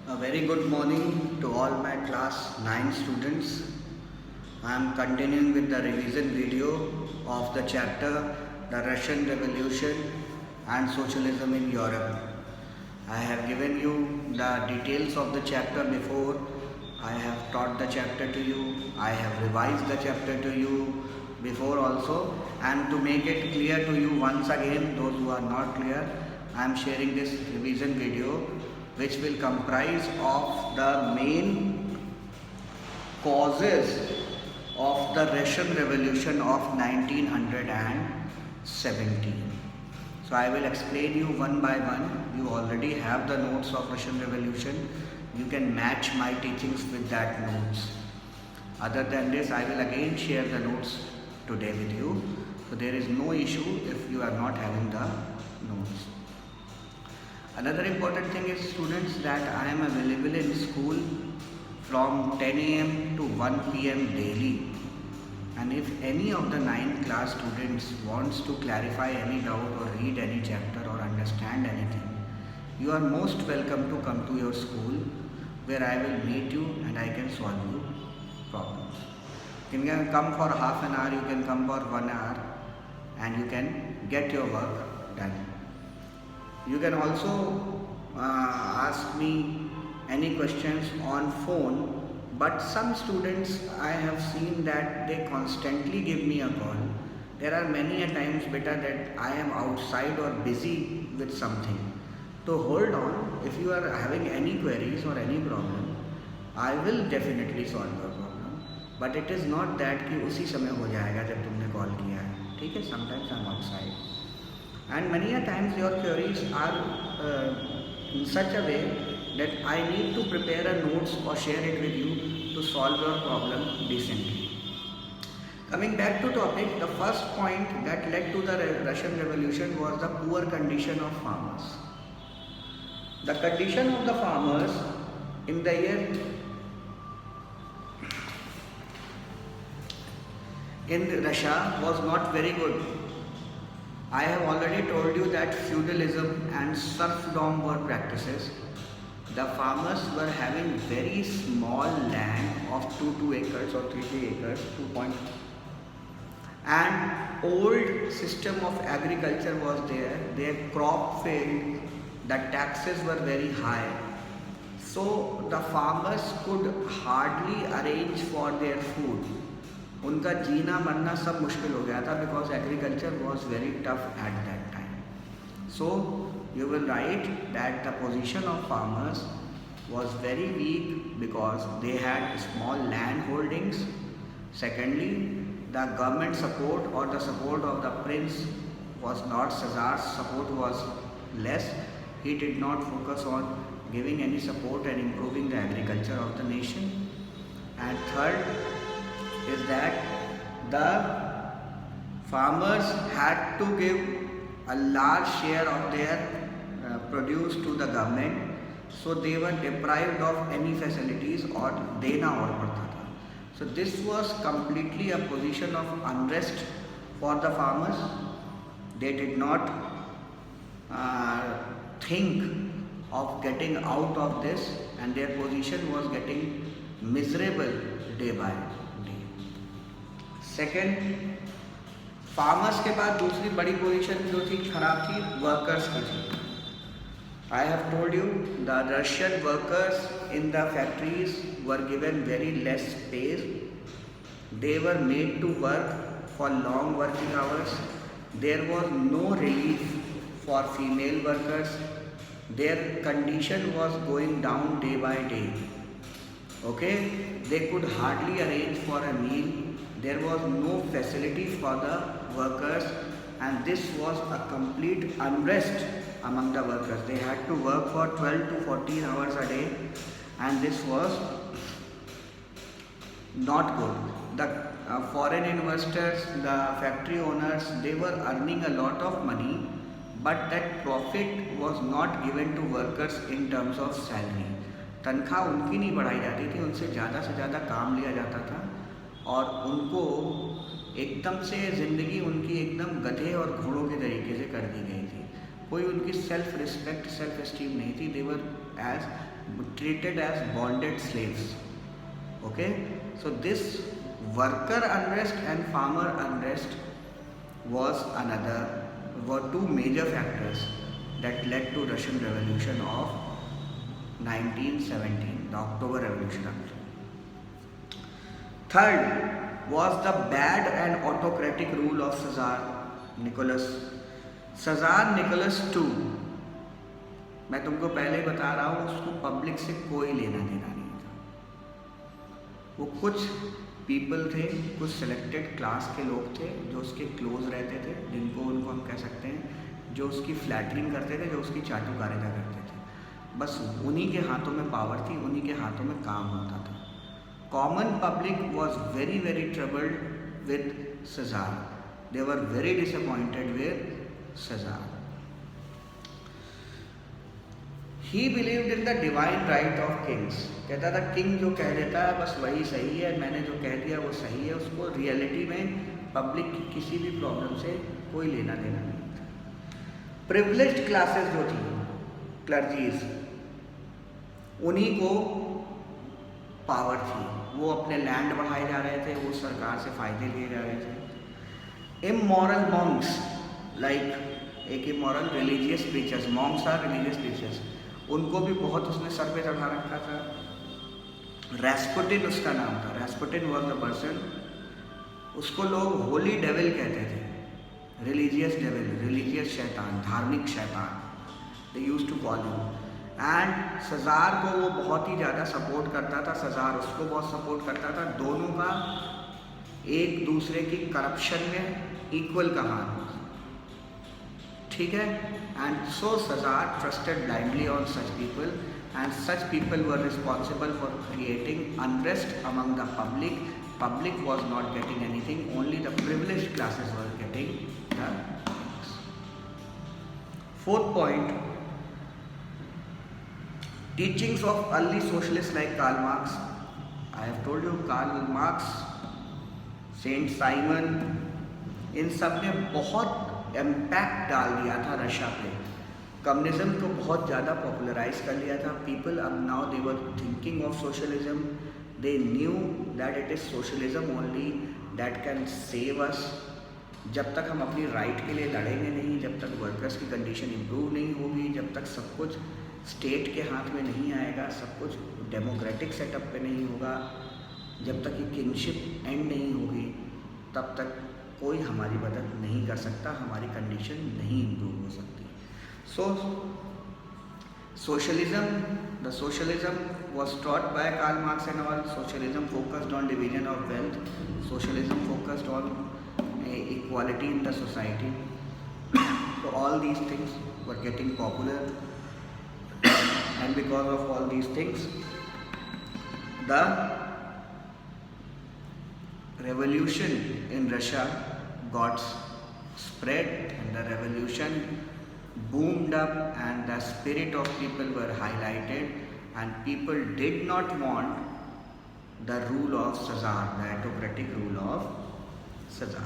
A very good morning to all my class 9 students. I am continuing with the revision video of the chapter The Russian Revolution and Socialism in Europe. I have given you the details of the chapter before. I have taught the chapter to you. I have revised the chapter to you before also. And to make it clear to you once again, those who are not clear, I am sharing this revision video which will comprise of the main causes of the Russian Revolution of 1917. So I will explain you one by one. You already have the notes of Russian Revolution. You can match my teachings with that notes. Other than this, I will again share the notes today with you. So there is no issue if you are not having the notes. Another important thing is, students, that I am available in school from 10 a.m. to 1 p.m. daily. And if any of the 9th class students wants to clarify any doubt or read any chapter or understand anything, you are most welcome to come to your school where I will meet you and I can solve you problems. You can come for half an hour, you can come for 1 hour, and you can get your work done. You can also ask me any questions on phone, but some students I have seen that they constantly give me a call. There are many a times better that I am outside or busy with something. So hold on, if you are having any queries or any problem, I will definitely solve your problem. But it is not that कि उसी समय हो जाएगा जब तुमने call किया है, ठीक है? Sometimes I am outside. And many a times your queries are in such a way that I need to prepare a notes or share it with you to solve your problem decently. Coming back to topic, the first point that led to the Russian Revolution was the poor condition of farmers. The condition of the farmers in the year in Russia was not very good. I have already told you that feudalism and serfdom were practices. The farmers were having very small land of 2 acres or 3 acres, 2. And old system of agriculture was there. Their crop failed. The taxes were very high. So the farmers could hardly arrange for their food. उनका जीना मरना सब मुश्किल हो गया था because agriculture was very tough at that time. So you will write that the position of farmers was very weak because they had small land holdings. Secondly, the government support or the support of the prince was not, Czar's support was less. He did not focus on giving any support and improving the agriculture of the nation. And third is that the farmers had to give a large share of their produce to the government, so they were deprived of any facilities or dena aur padta tha. So this was completely a position of unrest for the farmers. They did not think of getting out of this, and their position was getting miserable day by day. Second, farmers के बाद दूसरी बड़ी position जो थी खराब थी workers की थी. I have told you the Russian workers in the factories were given very less pays. They were made to work for long working hours. There was no relief for female workers. Their condition was going down day by day. Okay, they could hardly arrange for a meal. There was no facility for the workers, and this was a complete unrest among the workers. They had to work for 12 to 14 hours a day, and this was not good. The foreign investors, the factory owners, they were earning a lot of money, but that profit was not given to workers in terms of salary. तनख्वाह उनकी नहीं बढ़ाई जाती थी, उनसे ज़्यादा काम लिया जाता था और उनको एकदम से ज़िंदगी उनकी एकदम गधे और घोड़ों के तरीके से कर दी गई थी. कोई उनकी सेल्फ रिस्पेक्ट, सेल्फ एस्टीम नहीं थी. दे वर as bonded slaves. Okay, so this worker unrest and farmer unrest were two major factors that led to Russian Revolution of 1917, the October Revolution. Third was the bad and autocratic rule of Tsar Nicholas. Tsar Nicholas II, मैं तुमको पहले ही बता रहा हूँ, उसको public से कोई लेना देना नहीं था. वो कुछ पीपल थे, कुछ सिलेक्टेड क्लास के लोग थे जो उसके क्लोज रहते थे, उनको हम कह सकते हैं, जो उसकी फ्लैटरिंग करते थे, जो उसकी चाटुकारिता करते थे. बस उन्हीं के हाथों में पावर थी, उन्हीं के हाथों में काम होता था. Common public was very, very troubled with Caesar. They were very disappointed with Caesar. He believed in the divine right of kings. कहता था किंग जो कह देता है बस वही सही है, मैंने जो कह दिया वो सही है. उसको रियलिटी में पब्लिक की किसी भी प्रॉब्लम से कोई लेना देना नहीं था. प्रिविलेज्ड क्लासेस जो थी, क्लर्जीज, उन्हीं को पावर थी. वो अपने लैंड बढ़ाए जा रहे थे, वो सरकार से फ़ायदे लिए जा रहे थे. इमोरल मॉन्क्स, लाइक एक immoral religious preachers, monks are religious preachers, उनको भी बहुत उसने सर पे चढ़ा रखा था. रैस्पुटिन उसका नाम था. रैस्पुटिन वॉज द पर्सन, उसको लोग होली डेविल कहते थे. रिलीजियस डेविल, रिलीजियस शैतान, धार्मिक शैतान, they used to call him. And tsar को वो बहुत ही ज़्यादा सपोर्ट करता था, सज़ार उसको बहुत सपोर्ट करता था. दोनों का एक दूसरे की करप्शन में इक्वल का हाथ, ठीक है. And so tsar trusted blindly on such people, and such people were responsible for creating unrest among the public. Public was not getting anything, only the privileged classes were getting the things. Fourth point, teachings of early socialists like Karl Marx. I have told you Karl Marx, Saint Simon, इन सब ने बहुत impact डाल दिया था Russia पे. Communism को बहुत ज़्यादा पॉपुलराइज कर लिया था. पीपल अब now they were thinking of socialism. They knew that it is socialism only that can save us. जब तक हम अपनी राइट के लिए लड़ेंगे नहीं, जब तक वर्कर्स की कंडीशन इम्प्रूव नहीं होगी, जब तक सब कुछ स्टेट के हाथ में नहीं आएगा, सब कुछ डेमोक्रेटिक सेटअप पे नहीं होगा, जब तक ये किंगशिप एंड नहीं होगी, तब तक कोई हमारी मदद नहीं कर सकता, हमारी कंडीशन नहीं इम्प्रूव हो सकती. सो the socialism was taught by Karl Marx and all. Socialism focused on division of wealth. Socialism focused on equality in the society. So all these things were getting popular, and because of all these things, the revolution in Russia got spread, and the revolution boomed up, and the spirit of people were highlighted, and people did not want the rule of Caesar, the autocratic rule of Caesar.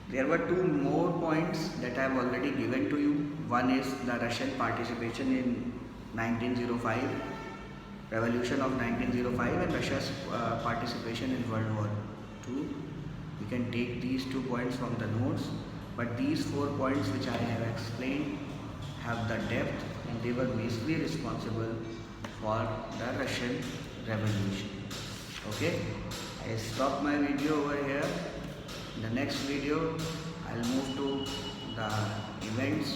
There were two more points that I have already given to you. One is the Russian participation in 1905, revolution of 1905, and Russia's participation in World War II. You can take these 2 points from the notes. But these 4 points which I have explained have the depth, and they were basically responsible for the Russian Revolution. Okay, I stop my video over here. In the next video, I'll move to the events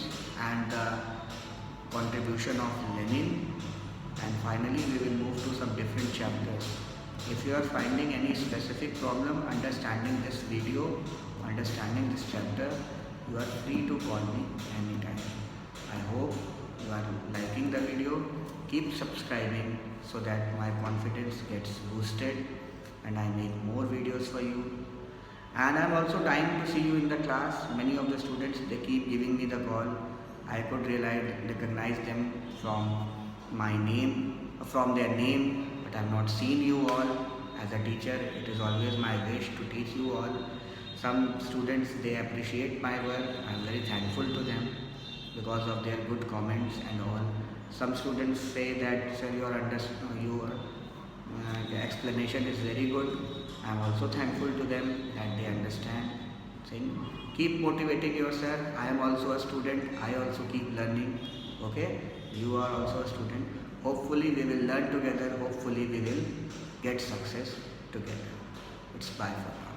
and the contribution of Lenin, and finally we will move to some different chapters. If you are finding any specific problem understanding this video, understanding this chapter, you are free to call me anytime. I hope you are liking the video. Keep subscribing so that my confidence gets boosted and I make more videos for you. And I am also dying to see you in the class. Many of the students, they keep giving me the call. I could recognize them from my name, from their name, but I have not seen you all. As a teacher, it is always my wish to teach you all. Some students, they appreciate my work. I am very thankful to them because of their good comments and all. Some students say that, sir, your explanation is very good. I am also thankful to them that they understand. Saying, keep motivating yourself. I am also a student. I also keep learning. Okay, you are also a student. Hopefully, we will learn together. Hopefully, we will get success together. It's bye for now.